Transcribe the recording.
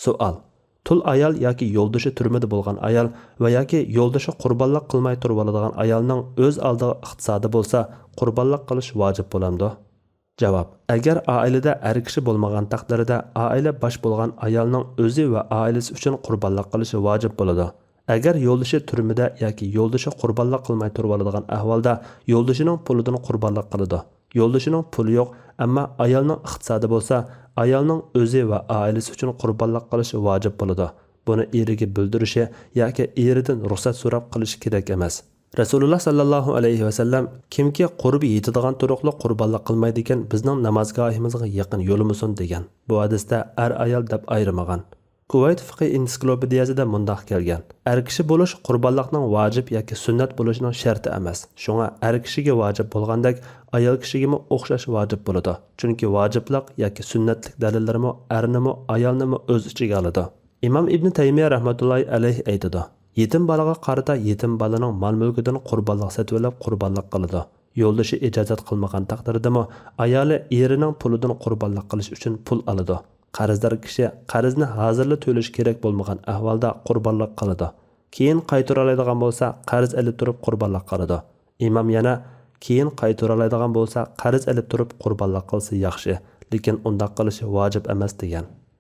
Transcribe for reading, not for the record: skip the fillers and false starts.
Savol: tul ayol yoki yo'ldoshi turmada bo'lgan ayol va yoki yo'ldoshi qurbonlik qilmay turib oladigan ayolning o'z oldiga iqtisodi bo'lsa, qurbonlik qilish vojib bo'lamdi? Javob: agar oilada er kishi bo'lmagan taqdirda oila bosh bo'lgan ayolning o'zi va oilasi uchun qurbonlik qilishi vojib bo'ladi. Agar yo'ldoshi turmada yoki yo'ldoshi qurbonlik qilmay turib oladigan ahvolda yo'ldoshining pulidan qurbonlik qiladi. Yo'ldoshining puli yo'q, ammo ayolning iqtisodi bo'lsa, ayolning o'zi va oilasi uchun qurbonlik qilishi vojib bo'ladi. Buni eriga bildirishi yoki eridan ruxsat so'rab qilish kerak emas. Rasululloh sallallohu alayhi va sallam kimki qurbi yetadigan turuqli qurbonlik qilmaydi ekan, bizning namozgohimizga yaqin yo'limisin degan. Bu hadisda er ayol deb ayirmagan. Kuvayt fiqh ensiklopediyasida mundaq kelgan: er kishi bo'lish qurbonlikning vojib yoki sunnat bo'lishining sharti emas. Shunga er kishiga vojib bo'lgandek, ayol kishiga o'xshash vojib bo'ladi. Chunki vojiblik yoki sunnatlik dalillarni ernimi, ayolnimi o'z ichiga oladi. Imom Ibn Taymiya rahmatullohi alayhi aytadi: yetim bolaga qarata yetim bolaning mol-mulkidan qurbonlik sotib qurbonlik qiladi. Yo'ldoshi ijozat qilmagan taqdirdami, ayoli erining pulidan qurbonlik qilish uchun pul oladi. Qarzdor kishi qarzni hozirla to'lash kerak bo'lmagan ahvolda qurbonlik qiladi. Keyin qaytara oladigan bo'lsa, qarz olib turib qurbonlik qiladi. Imom yana keyin qaytara oladigan bo'lsa, qarz olib turib qurbonlik qilsa yaxshi, lekin undaq qilish vojib emas degan.